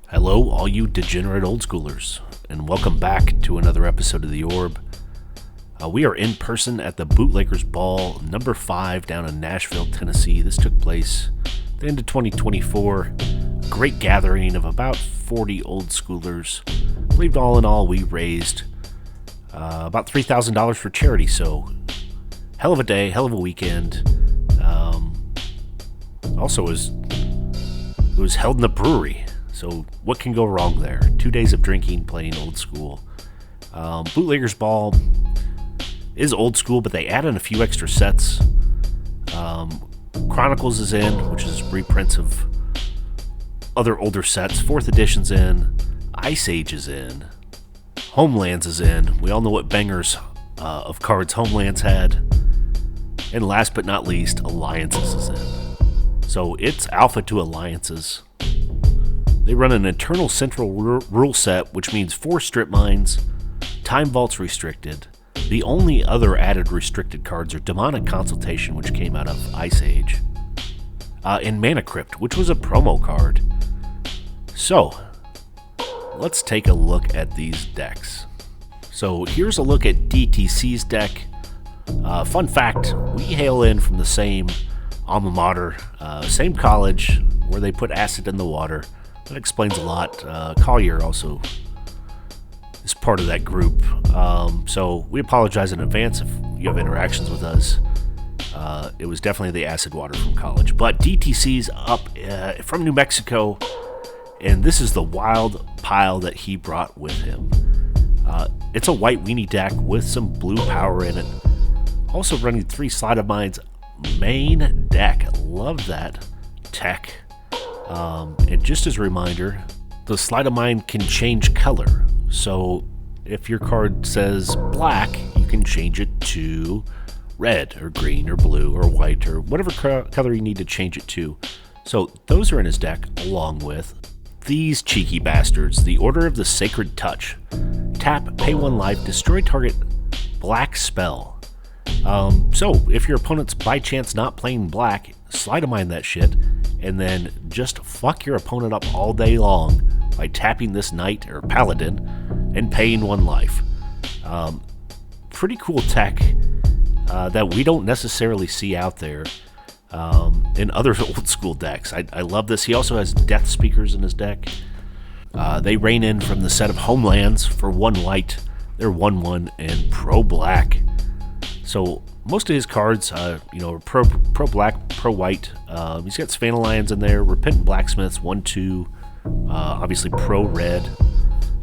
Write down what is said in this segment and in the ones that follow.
Hello, all you degenerate old schoolers, and welcome back to another episode of The Orb. We are in person at the Bootleggers Ball, number 5, down in Nashville, Tennessee. This took place at the end of 2024. A great gathering of about 40 old schoolers. I believe all in all, we raised about $3,000 for charity, so hell of a day, hell of a weekend. Also, it was held in the brewery. So what can go wrong there? 2 days of drinking, playing old school. Bootleggers Ball is old school, but they added a few extra sets. Chronicles is in, which is reprints of other older sets. 4th edition's in. Ice Age is in. Homelands is in. We all know what bangers of cards Homelands had. And last but not least, Alliances is in. So it's alpha to Alliances. They run an Eternal Central rule set, which means 4 strip mines, time vaults restricted. The only other added restricted cards are Demonic Consultation, which came out of Ice Age, and Mana Crypt, which was a promo card. So, let's take a look at these decks. So here's a look at DTC's deck. Fun fact, we hail in from the same alma mater, same college, where they put acid in the water. That explains a lot. Collier also is part of that group. So we apologize in advance if you have interactions with us. It was definitely the acid water from college. But DTC's up from New Mexico, and this is the wild pile that he brought with him. It's a White Weenie deck with some blue power in it. Also running 3 Sleight of Mind's main deck. Love that tech. And just as a reminder, the Sleight of Mind can change color. So if your card says black, you can change it to red or green or blue or white or whatever color you need to change it to. So those are in his deck, along with these cheeky bastards. The Order of the Sacred Touch. Tap, pay 1 life, destroy target black spell. So if your opponent's by chance not playing black, Sleight of Mind that shit, and then just fuck your opponent up all day long by tapping this knight or paladin and paying 1 life. Pretty cool tech that we don't necessarily see out there in other old school decks. I love this. He also has Death Speakers in his deck. They reign in from the set of Homelands for 1 white. They're 1/1 and pro black. So most of his cards, are pro black, pro white. He's got Svan Lions in there, Repentant Blacksmiths, 1/2. Obviously pro red.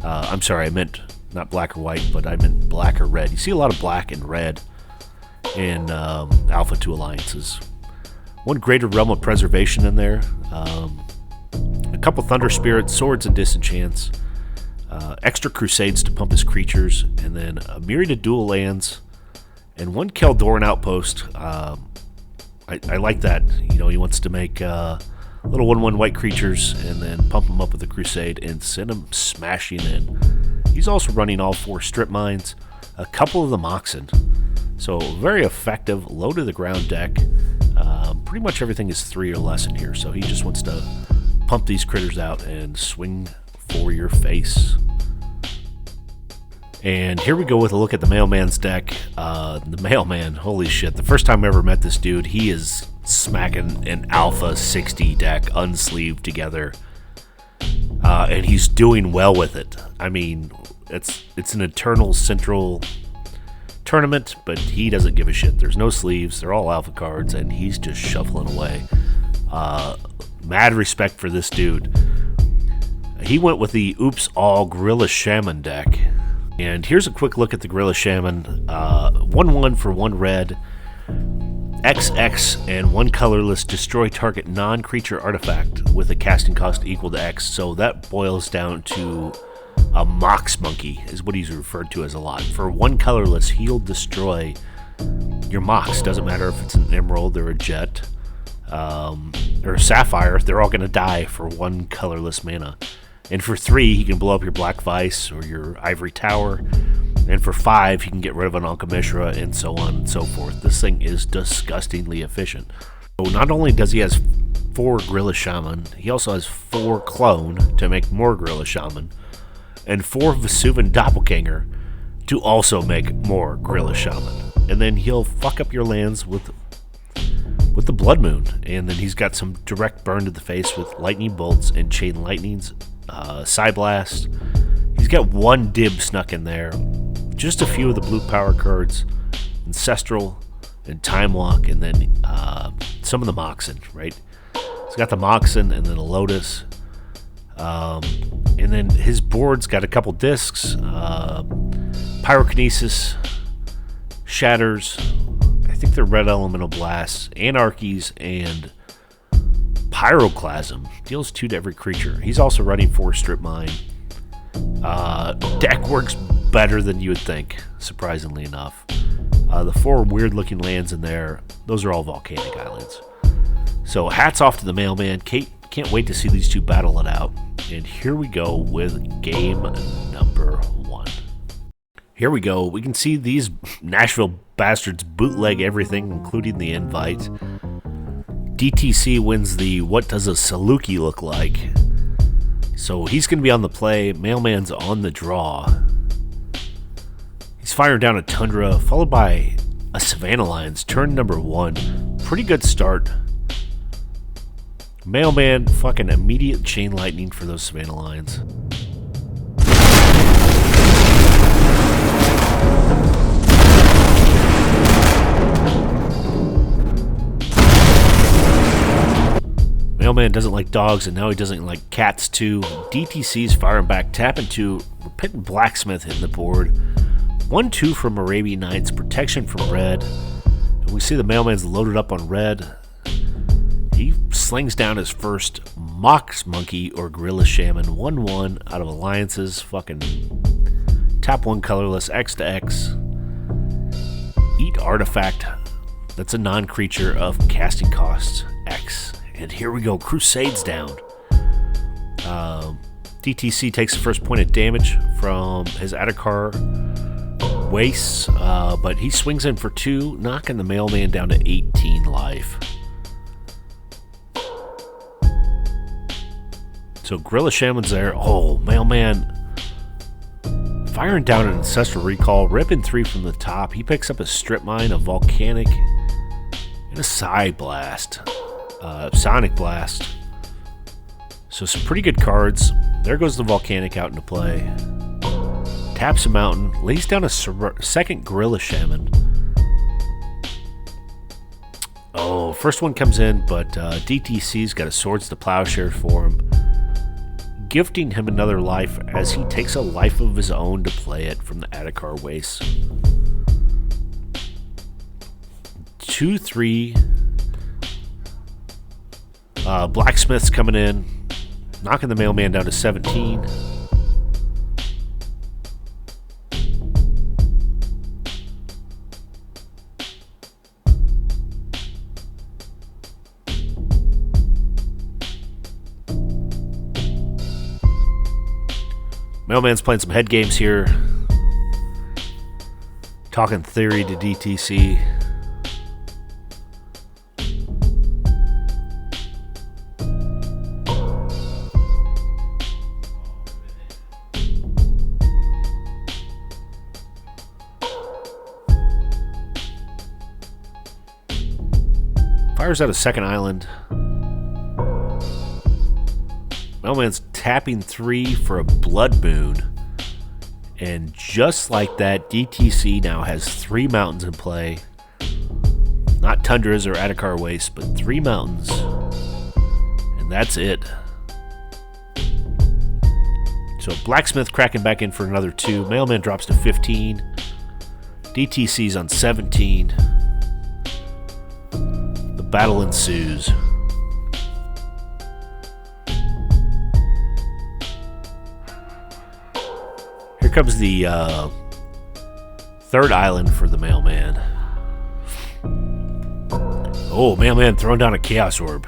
I'm sorry, I meant not black or white, but I meant black or red. You see a lot of black and red in Alpha 2 Alliances. 1 Greater Realm of Preservation in there. A couple Thunder Spirits, Swords and Disenchants. Extra Crusades to pump his creatures, and then a myriad of dual lands. And 1 Keldoran Outpost. I like that. He wants to make little 1/1 white creatures and then pump them up with a Crusade and send them smashing in. He's also running all 4 strip mines, a couple of the Moxen. So very effective, low to the ground deck. Pretty much everything is 3 or less in here. So he just wants to pump these critters out and swing for your face. And here we go with a look at the Mailman's deck. The Mailman, holy shit. The first time I ever met this dude, he is smacking an Alpha 60 deck unsleeved together. And he's doing well with it. I mean, it's an Eternal Central tournament, but he doesn't give a shit. There's no sleeves. They're all Alpha cards, and he's just shuffling away. Mad respect for this dude. He went with the Oooops all Gorilla Shaman deck. And here's a quick look at the Gorilla Shaman. 1/1 for 1 red. XX and 1 colorless. Destroy target non-creature artifact with a casting cost equal to X. So that boils down to a Mox Monkey, is what he's referred to as a lot. For 1 colorless, he'll destroy your Mox. Doesn't matter if it's an Emerald or a Jet or a Sapphire. They're all going to die for 1 colorless mana. And for 3, he can blow up your Black Vice or your Ivory Tower. And for 5, he can get rid of an Alchemishra, and so on and so forth. This thing is disgustingly efficient. So not only does he have 4 Gorilla Shaman. He also has 4 Clone to make more Gorilla Shaman, and 4 Vesuvan Doppelganger to also make more Gorilla Shaman. And then he'll fuck up your lands with the Blood Moon, and then he's got some direct burn to the face with Lightning Bolts and Chain Lightnings, Psyblast. He's got 1 Dib snuck in there, just a few of the blue power cards, Ancestral and Time Walk, and then some of the Moxen, right? He's got the Moxen and then a Lotus, and then his board's got a couple discs, Pyrokinesis, Shatters, I think they're Red Elemental Blasts, Anarchies, and Pyroclasm. Deals 2 to every creature. He's also running 4 Strip Mine. Deck works better than you would think, surprisingly enough. The 4 weird-looking lands in there, those are all Volcanic Islands. So hats off to the Mailman. Can't wait to see these 2 battle it out. And here we go with game number 1. Here we go. We can see these Nashville bastards bootleg everything, including the invite. DTC wins the What Does a Saluki Look Like? So he's going to be on the play. Mailman's on the draw. He's firing down a Tundra, followed by a Savannah Lions, turn number 1. Pretty good start. Mailman, fucking immediate Chain Lightning for those Savannah Lions. Mailman doesn't like dogs, and now he doesn't like cats too. DTC's firing back, tapping 2, Repentant Blacksmith hitting the board. 1-2 from Arabian Nights, protection from red. And we see the Mailman's loaded up on red. He slings down his first Mox Monkey or Gorilla Shaman. 1-1 out of Alliances. Fucking tap 1 colorless, X to X. Eat Artifact. That's a non-creature of casting costs, X. And here we go, Crusade's down. DTC takes the first point of damage from his Adakar wastes, but he swings in for 2, knocking the Mailman down to 18 life. So Gorilla Shaman's there. Oh, Mailman firing down an Ancestral Recall, ripping 3 from the top. He picks up a Strip Mine, a Volcanic, and a Psyblast. Sonic Blast. So some pretty good cards. There goes the Volcanic out into play. Taps a mountain, lays down a second Gorilla Shaman. Oh, first one comes in, but DTC's got a Swords to Plowshare for him, gifting him another life as he takes a life of his own to play it from the Adakar Waste. 2-3. Blacksmith's coming in, knocking the Mailman down to 17. Mailman's playing some head games here, talking theory to DTC. Fires out a second island. Mailman's tapping 3 for a Blood Moon. And just like that, DTC now has 3 mountains in play. Not Tundras or Adakar Wastes, but 3 mountains. And that's it. So Blacksmith cracking back in for another 2. Mailman drops to 15. DTC's on 17. Battle ensues. Here comes the third island for the Mailman. Oh, Mailman throwing down a Chaos Orb.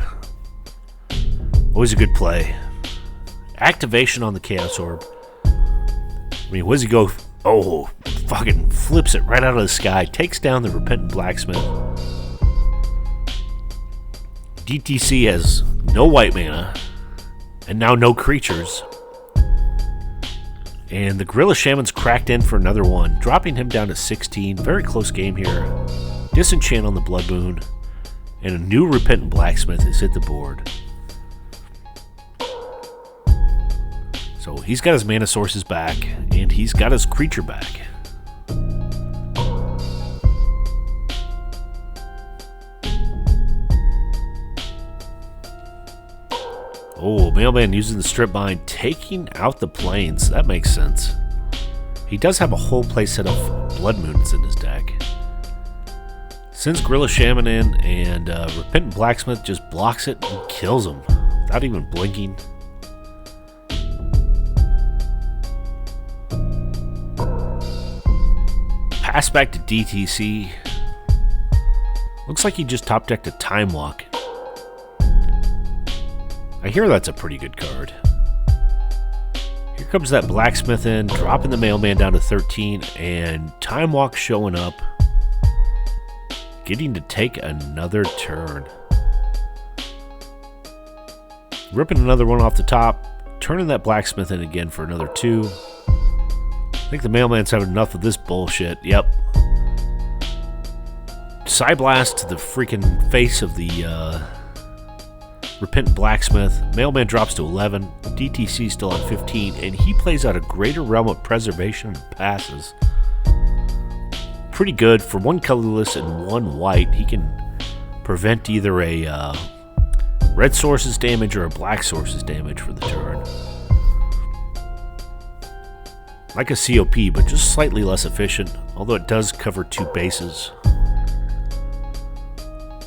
Always a good play. Activation on the Chaos Orb. I mean, what does he go? Oh, fucking flips it right out of the sky. Takes down the Repentant Blacksmith. DTC has no white mana, and now no creatures. And the Gorilla Shamans cracked in for another one, dropping him down to 16. Very close game here. Disenchant on the Blood Moon, and a new Repentant Blacksmith has hit the board. So he's got his mana sources back, and he's got his creature back. Oh, Mailman using the strip mine, taking out the plains. That makes sense. He does have a whole playset of Blood Moons in his deck. Sends Gorilla Shaman in, and Repentant Blacksmith just blocks it and kills him without even blinking. Pass back to DTC. Looks like he just top decked a Time Walk. I hear that's a pretty good card. Here comes that Blacksmith in, dropping the Mailman down to 13, and Time Walk showing up, getting to take another turn. Ripping another one off the top, turning that Blacksmith in again for another 2. I think the Mailman's had enough of this bullshit. Yep. Psyblast to the freaking face of the Repentant Blacksmith. Mailman drops to 11. DTC still at 15, and he plays out a Greater Realm of Preservation and passes. Pretty good for one colorless and one white. He can prevent either a red source's damage or a black source's damage for the turn. Like a COP, but just slightly less efficient, although it does cover 2 bases.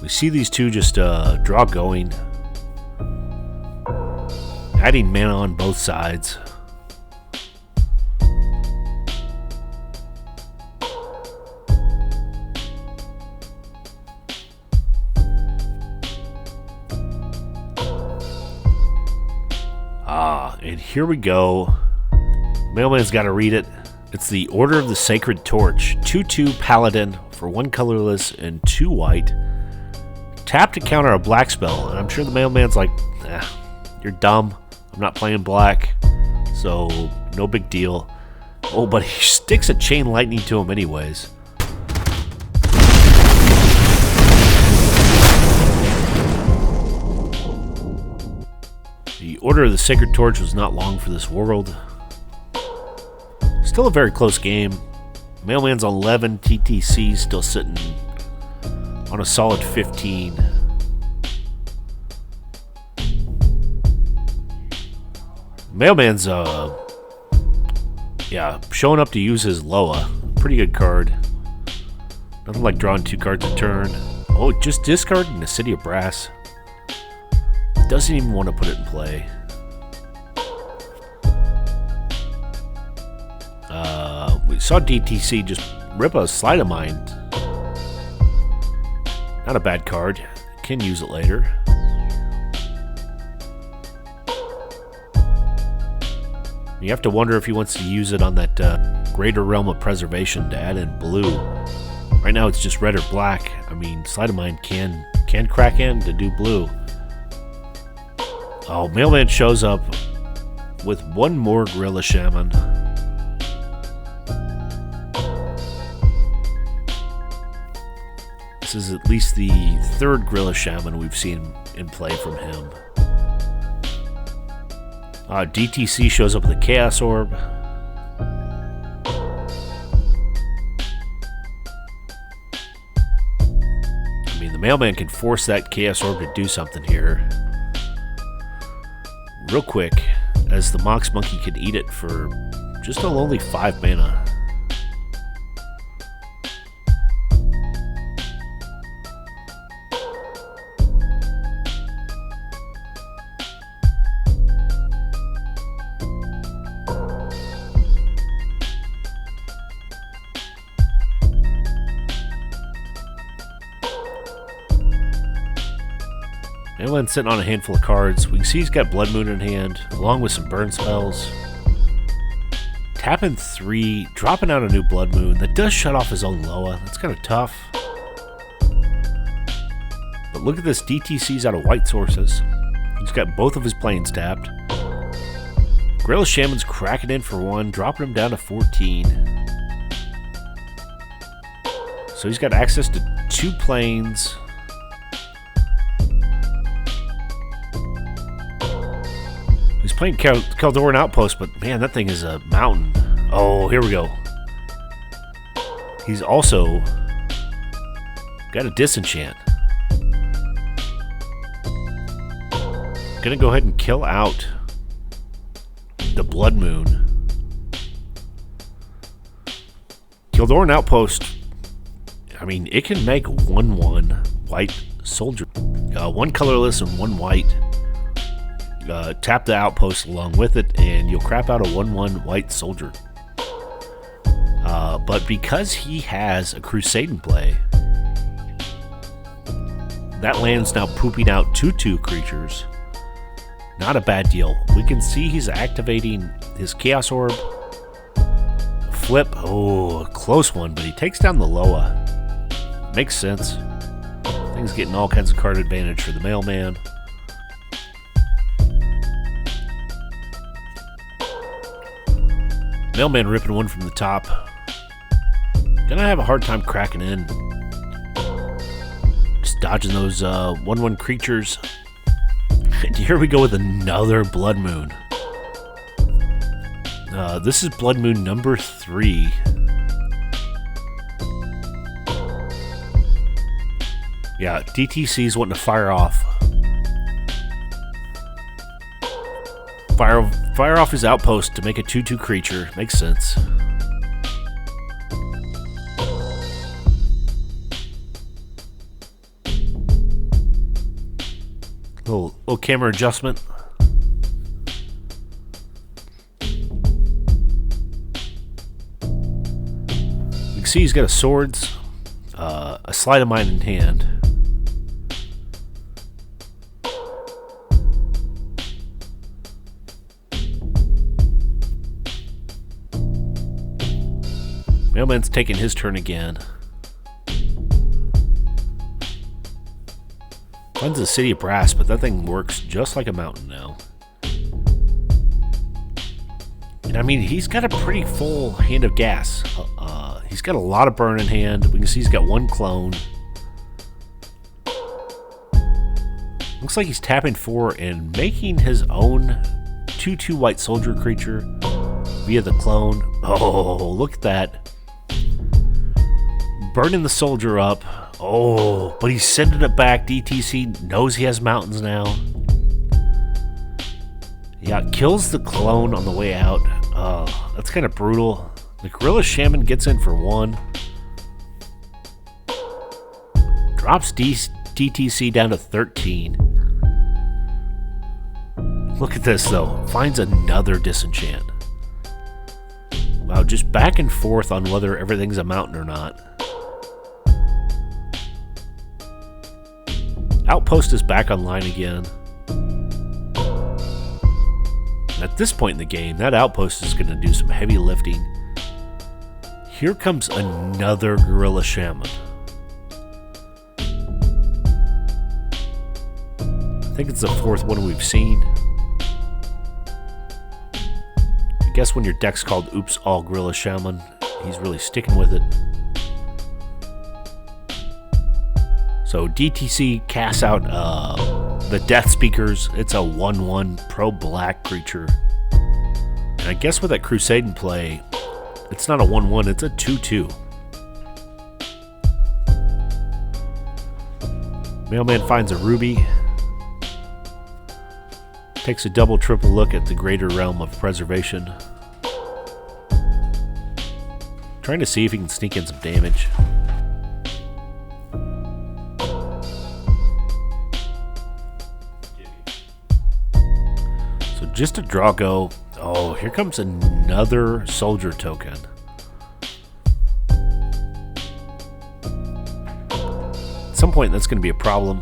We see these two just draw going, adding mana on both sides. And here we go. Mailman's got to read it. It's the Order of the Sacred Torch. 2/2 Paladin for 1 colorless and 2 white. Tap to counter a black spell. And I'm sure the Mailman's like, you're dumb. I'm not playing black. So, no big deal. Oh, but he sticks a Chain Lightning to him anyways. The Order of the Sacred Torch was not long for this world. Still a very close game. Mailman's on 11, TTC's still sitting on a solid 15. Mailman's showing up to use his Loa. Pretty good card. Nothing like drawing 2 cards a turn. Oh, just discarding the City of Brass. Doesn't even want to put it in play. We saw DTC just rip a Slide of Mind. Not a bad card. Can use it later. You have to wonder if he wants to use it on that Greater Realm of Preservation to add in blue. Right now it's just red or black. I mean, Slide of Mind can crack in to do blue. Oh, Mailman shows up with one more Gorilla Shaman. This is at least the 3rd Gorilla Shaman we've seen in play from him. DTC shows up with a Chaos Orb. I mean, the Mailman can force that Chaos Orb to do something here. Real quick, as the Mox Monkey can eat it for just a lonely 5 mana. Mailman's sitting on a handful of cards. We can see he's got Blood Moon in hand, along with some burn spells. Tapping 3, dropping out a new Blood Moon. That does shut off his own Loa. That's kind of tough. But look at this, DTC's out of white sources. He's got both of his planes tapped. Gorilla Shamans cracking in for 1, dropping him down to 14. So he's got access to 2 planes. He's playing Caldoran Outpost, but man, that thing is a mountain. Oh, here we go. He's also got a disenchant. Gonna go ahead and kill out the Blood Moon. Caldoran Outpost, I mean, it can make 1/1 white soldier. 1 colorless and 1 white. Tap the outpost along with it, and you'll crap out a 1/1 white soldier. But because he has a Crusade in play, that land's now pooping out 2/2 creatures. Not a bad deal. We can see he's activating his Chaos Orb. Flip. Oh, a close one, but he takes down the Loa. Makes sense. Thing's getting all kinds of card advantage for the Mailman. Mailman ripping 1 from the top. Gonna have a hard time cracking in. Just dodging those 1/1 creatures. And here we go with another Blood Moon. This is Blood Moon number 3. Yeah, DTC's wanting to fire off. Fire off his outpost to make a 2/2 creature. Makes sense. Little camera adjustment. You can see he's got a swords, a sleight of mind in hand. Mailman's taking his turn again. Runs a City of Brass, but that thing works just like a mountain now. And I mean, he's got a pretty full hand of gas. He's got a lot of burn in hand. We can see he's got 1 clone. Looks like he's tapping 4 and making his own 2/2 white soldier creature via the clone. Oh, look at that. Burning the soldier up. Oh, but he's sending it back. DTC knows he has mountains now. Yeah, kills the clone on the way out. That's kind of brutal. The Gorilla Shaman gets in for 1. Drops DTC down to 13. Look at this, though. Finds another disenchant. Wow, just back and forth on whether everything's a mountain or not. Outpost is back online again. At this point in the game, that outpost is going to do some heavy lifting. Here comes another Gorilla Shaman. I think it's the 4th one we've seen. I guess when your deck's called Oops All Gorilla Shaman, he's really sticking with it. So DTC casts out the Death Speakers. It's a 1/1 pro-black creature. And I guess with that Crusade in play, it's not a 1/1, it's a 2/2. Mailman finds a ruby. Takes a double, triple look at the greater realm of preservation. Trying to see if he can sneak in some damage. Just a draw go. Oh, here comes another soldier token. At some point, that's going to be a problem.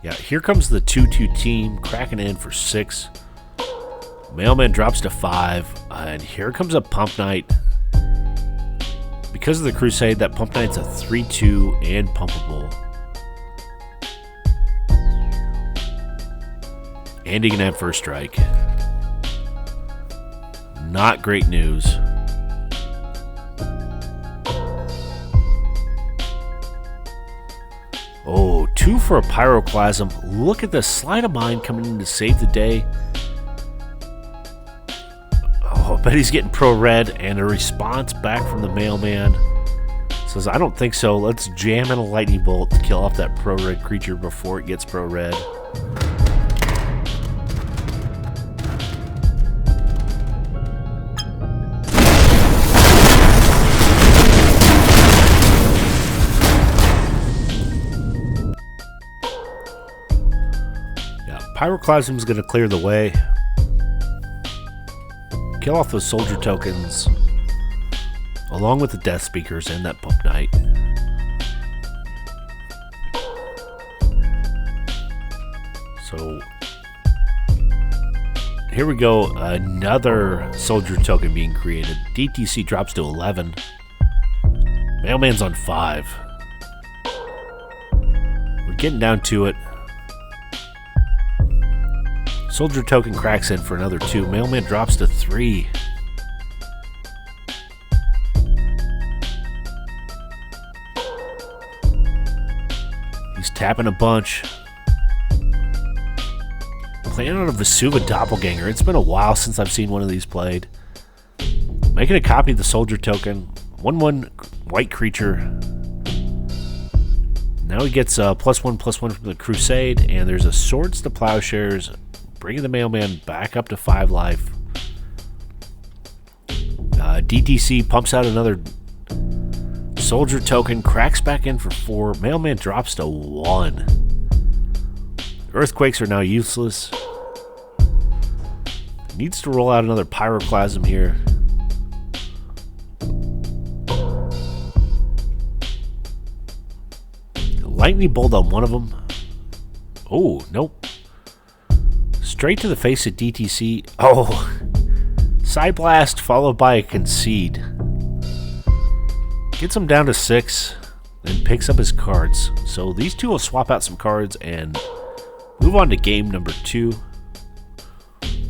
Yeah, here comes the 2/2 team cracking in for 6. Mailman drops to 5, and here comes a Pump Knight. Because of the Crusade, that Pump Knight's a 3/2 and pumpable. And he can have first strike. Not great news. Oh, 2 for a Pyroclasm. Look at the Sleight of Mind coming in to save the day. Oh, I bet he's getting pro red, and a response back from the mailman. Says, I don't think so. Let's jam in a lightning bolt to kill off that pro red creature before it gets pro red. Pyroclasm is going to clear the way. Kill off those soldier tokens, along with the Death Speakers and that Book Knight. So, here we go. Another soldier token being created. DTC drops to 11. Mailman's on 5. We're getting down to it. Soldier token cracks in for another 2. Mailman drops to 3. He's tapping a bunch. Playing out of Vesuva Doppelganger. It's been a while since I've seen one of these played. Making a copy of the soldier token. 1/1 white creature. Now he gets +1/+1 from the Crusade, and there's a Swords to Plowshares, bringing the mailman back up to 5 life. DTC pumps out another soldier token, cracks back in for 4. Mailman drops to 1. Earthquakes are now useless. Needs to roll out another Pyroclasm here. Lightning bolt on one of them. Oh, nope. Straight to the face of DTC. Oh, Side Blast followed by a Concede. Gets him down to 6 and picks up his cards. So these two will swap out some cards and move on to game number 2.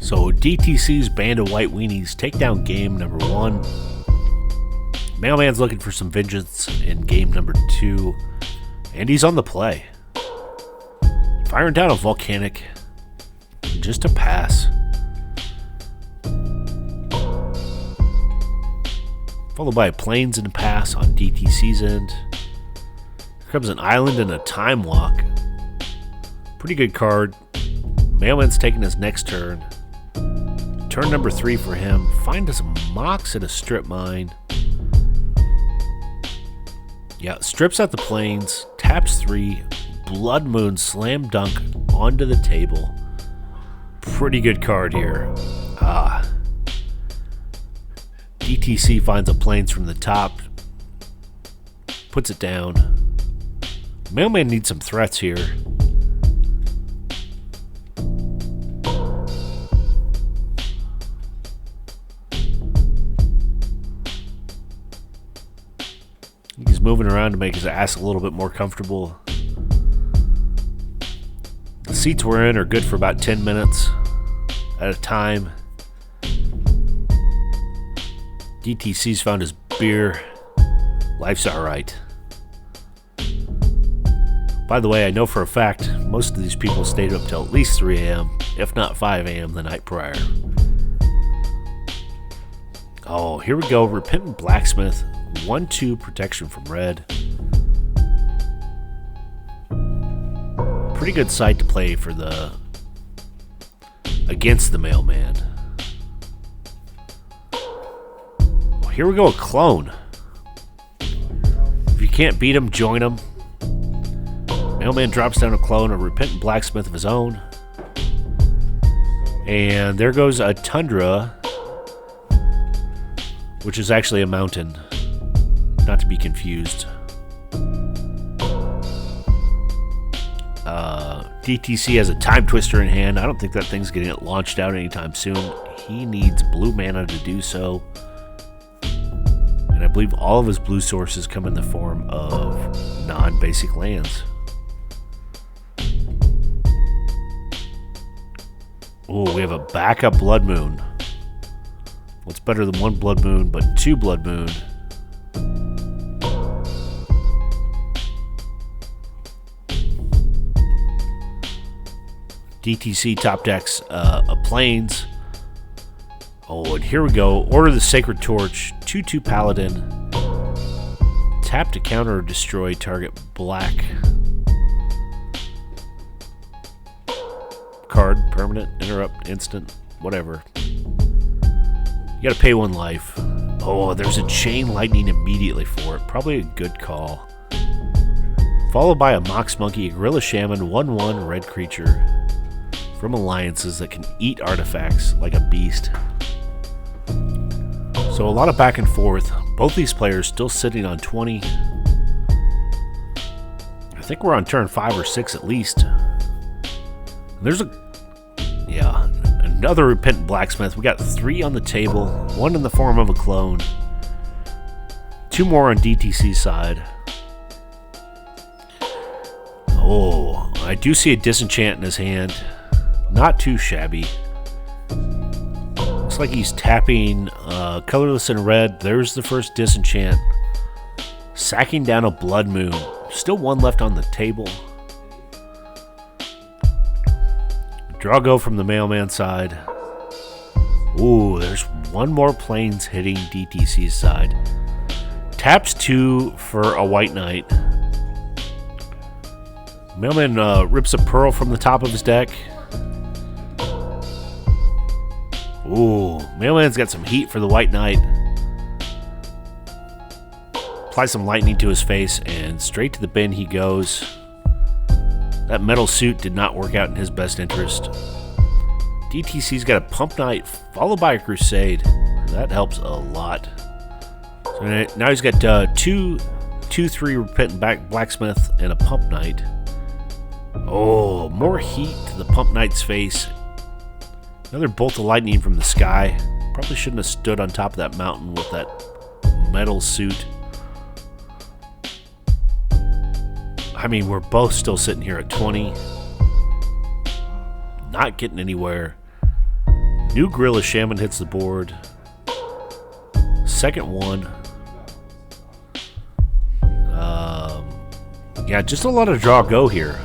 So DTC's Band of White Weenies take down game number 1. Mailman's looking for some vengeance in game number 2. And he's on the play. Firing down a Volcanic. Just a pass. Followed by a Plains and a pass on DTC's end. Here comes an Island and a Time Walk. Pretty good card. Mailman's taking his next turn. Turn number 3 for him. Find us Mox at a Strip Mine. Yeah, strips out the Plains. Taps 3. Blood Moon Slam Dunk onto the table. Pretty good card here. DTC finds a Plains from the top. Puts it down. Mailman needs some threats here. He's moving around to make his ass a little bit more comfortable. The seats we're in are good for about 10 minutes at a time. DTC's found his beer. Life's alright. By the way, I know for a fact most of these people stayed up till at least 3 a.m., if not 5 a.m. the night prior. Oh, here we go. Repentant Blacksmith. 1/2 protection from red. Pretty good side to play for the against the mailman. Well, here we go, a clone. If you can't beat him, join him. Mailman drops down a clone, a Repentant Blacksmith of his own. And there goes a Tundra, which is actually a mountain. Not to be confused. DTC has a Time Twister in hand. I don't think that thing's getting it launched out anytime soon. He needs blue mana to do so. And I believe all of his blue sources come in the form of non-basic lands. Oh, we have a backup Blood Moon. What's better than one Blood Moon, but two Blood Moon? DTC top decks, a Plains. Oh, and here we go. Order the Sacred Torch, 2/2 Paladin. Tap to counter or destroy target black card, permanent, interrupt, instant, whatever. You gotta pay 1 life. Oh, there's a Chain Lightning immediately for it. Probably a good call. Followed by a Mox Monkey, a Gorilla Shaman, 1/1 red creature from alliances that can eat artifacts like a beast. So a lot of back and forth. Both these players still sitting on 20. I think we're on turn 5 or 6 at least. There's another Repentant Blacksmith. We got 3 on the table, 1 in the form of a clone, 2 more on DTC side. Oh, I do see a Disenchant in his hand. Not too shabby. Looks like he's tapping colorless and red. There's the first Disenchant. Sacking down a Blood Moon. Still 1 left on the table. Draw go from the Mailman side. Ooh, there's 1 more Plains hitting DTC's side. Taps 2 for a White Knight. Mailman rips a Pearl from the top of his deck. Ooh, Mailman's got some heat for the White Knight. Apply some lightning to his face, and straight to the bin he goes. That metal suit did not work out in his best interest. DTC's got a Pump Knight followed by a Crusade. That helps a lot. So now he's got 2/3 Repentant Blacksmith and a Pump Knight. Oh, more heat to the Pump Knight's face. Another bolt of lightning from the sky. Probably shouldn't have stood on top of that mountain with that metal suit. I mean, we're both still sitting here at 20. Not getting anywhere. New Gorilla Shaman hits the board. Second one. Yeah, just a lot of draw go here.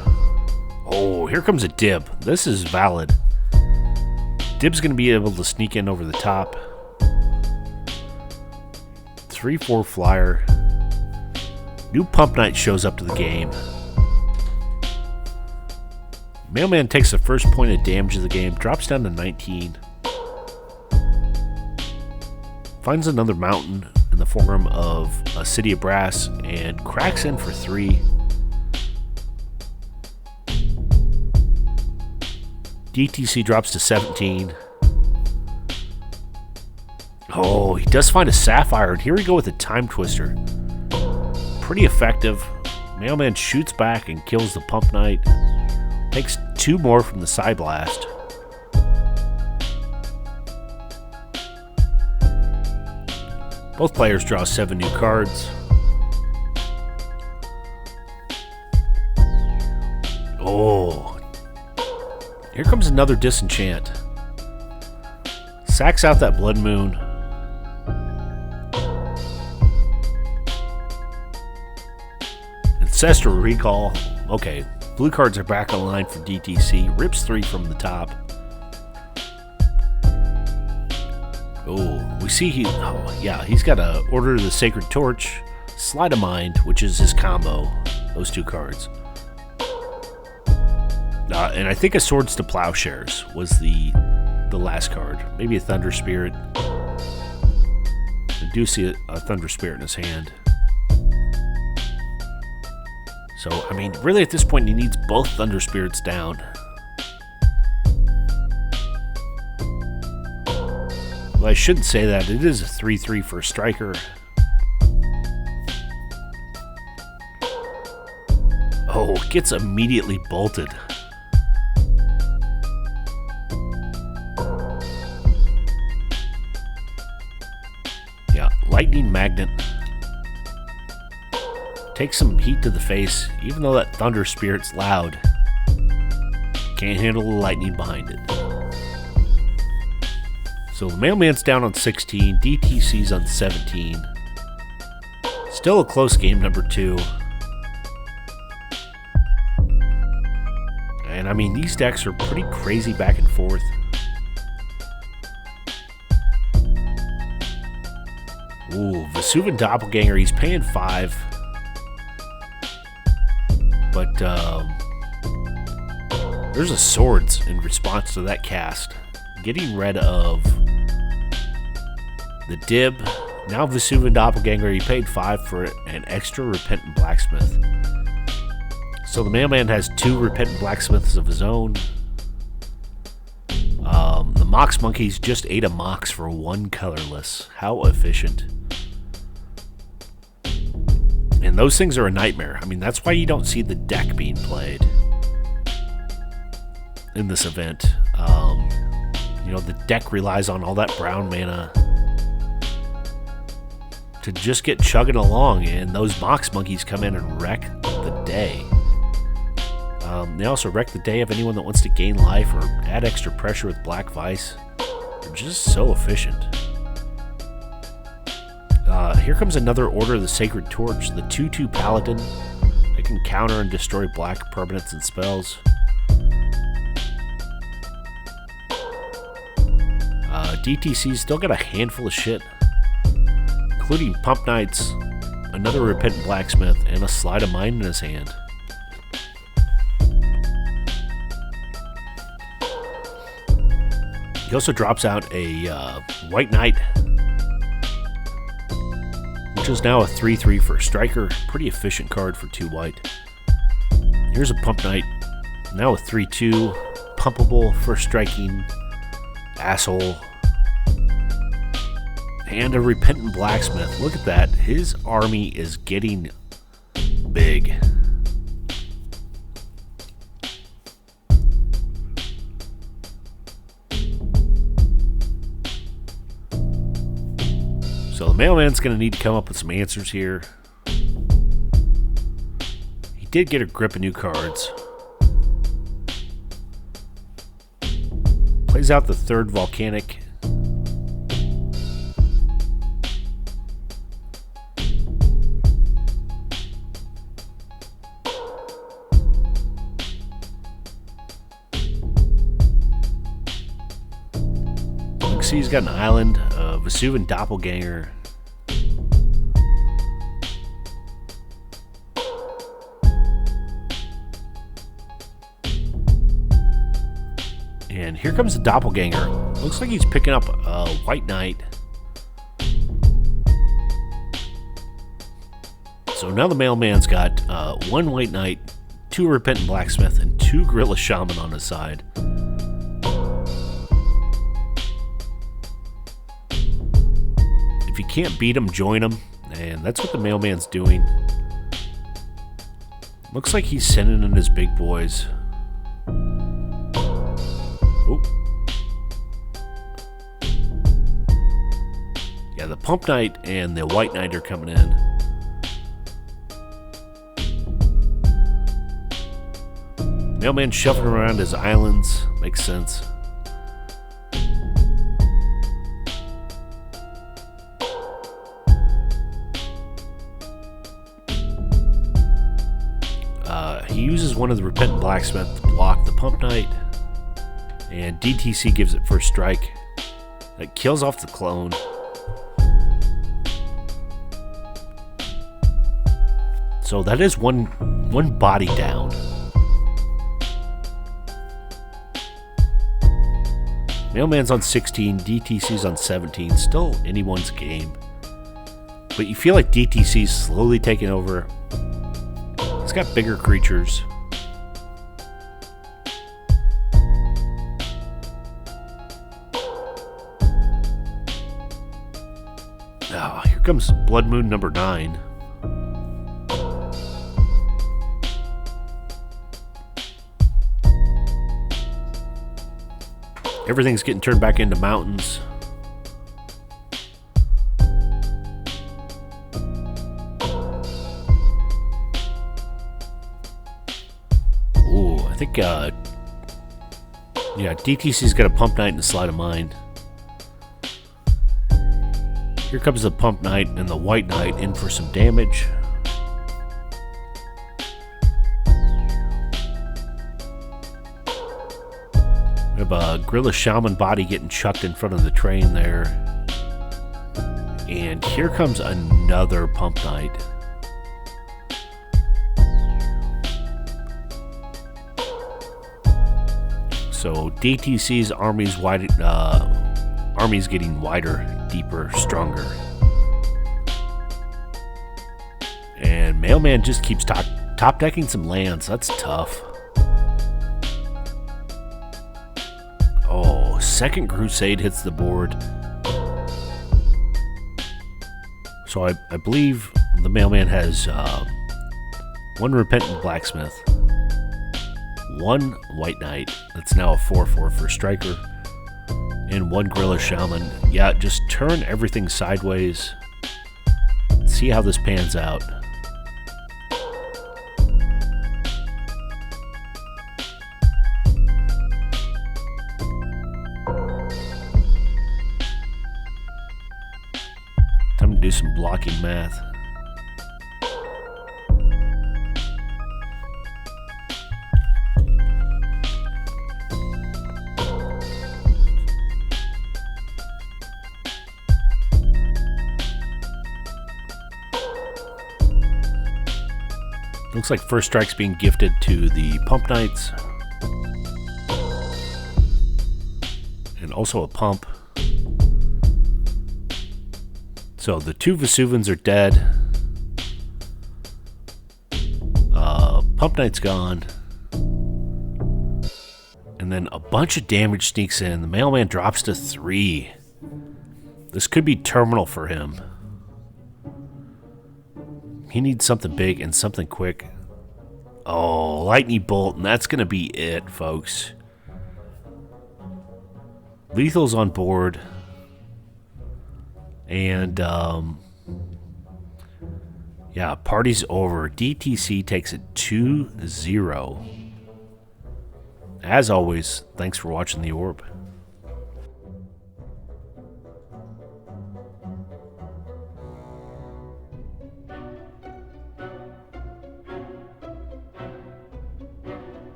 Oh, here comes a Dib. This is valid. Dib's going to be able to sneak in over the top. 3/4 flyer. New Pump Knight shows up to the game. Mailman takes the first point of damage of the game, drops down to 19. Finds another mountain in the form of a City of Brass and cracks in for 3. DTC drops to 17. Oh, he does find a Sapphire, and here we go with a Time Twister. Pretty effective. Mailman shoots back and kills the Pump Knight. Takes 2 more from the Psy Blast. Both players draw 7 new cards. Oh. Here comes another Disenchant. Sacks out that Blood Moon. Ancestral Recall. Okay, blue cards are back online for DTC. Rips 3 from the top. Oh, we see he's got to Order the Sacred Torch, Sleight of Mind, which is his combo. Those 2 cards. And I think a Swords to Plowshares was the last card. Maybe a Thunder Spirit. I do see a Thunder Spirit in his hand. So, I mean, really at this point he needs both Thunder Spirits down. Well, I shouldn't say that. It is a 3/3 for a striker. Oh, gets immediately bolted. Yeah, Lightning Magnet. Takes some heat to the face, even though that Thunder Spirit's loud. Can't handle the lightning behind it. So the Mailman's down on 16, DTC's on 17. Still a close game, number 2. And I mean, these decks are pretty crazy back and forth. Ooh, Vesuvian Doppelganger, he's paying 5. But there's a Swords in response to that cast. Getting rid of the Dib. Now Vesuvian Doppelganger, he paid 5 for an extra Repentant Blacksmith. So the Mailman has 2 Repentant Blacksmiths of his own. The Mox Monkeys just ate a Mox for 1 colorless. How efficient. And those things are a nightmare. I mean, that's why you don't see the deck being played in this event. You know, the deck relies on all that brown mana to just get chugging along, and those Mox Monkeys come in and wreck the day. They also wreck the day of anyone that wants to gain life or add extra pressure with Black Vice. They're just so efficient. Here comes another Order of the Sacred Torch, the 2/2 Paladin. They can counter and destroy black permanents and spells. DTC's still got a handful of shit, including Pump Knights, another Repentant Blacksmith, and a Sleight of Mind in his hand. He also drops out a White Knight, which is now a 3/3 for a striker. Pretty efficient card for 2 white. Here's a Pump Knight, now a 3/2, pumpable for striking asshole. And a Repentant Blacksmith. Look at that. His army is getting big. So the Mailman's going to need to come up with some answers here. He did get a grip of new cards. Plays out the 3rd Volcanic. See, he's got an island, Vesuvian Doppelganger. And here comes the Doppelganger. Looks like he's picking up a White Knight. So now the Mailman's got 1 White Knight, 2 Repentant Blacksmith, and 2 Gorilla Shaman on his side. If you can't beat him, join him. And that's what the Mailman's doing. Looks like he's sending in his big boys. Oh. Yeah, the Pump Knight and the White Knight are coming in. Mailman shuffling around his islands. Makes sense. He uses one of the Repentant Blacksmith to block the Pump Knight, and DTC gives it first strike. That kills off the clone. So that is one body down. Mailman's on 16, DTC's on 17. Still anyone's game. But you feel like DTC's slowly taking over. He's got bigger creatures. Oh, here comes Blood Moon number 9. Everything's getting turned back into mountains. Ooh, I think, yeah, DTC's got a Pump Knight and a Sleight of Mind. Here comes the Pump Knight and the White Knight in for some damage. We have a Gorilla Shaman body getting chucked in front of the train there. And here comes another Pump Knight. So DTC's army's getting wider, deeper, stronger. And Mailman just keeps top decking some lands. That's tough. Oh, Second Crusade hits the board. So I believe the Mailman has one Repentant Blacksmith, one White Knight, that's now a 4/4 for Striker, and one Gorilla Shaman. Yeah, just turn everything sideways. See how this pans out. Time to do some blocking math. Looks like first strike's being gifted to the Pump Knights. And also a pump. So the two Vesuvans are dead. Pump Knight's gone. And then a bunch of damage sneaks in. The Mailman drops to 3. This could be terminal for him. He needs something big and something quick. Oh, Lightning Bolt, and that's going to be it, folks. Lethal's on board. And, yeah, party's over. DTC takes it 2-0. As always, thanks for watching the Orb.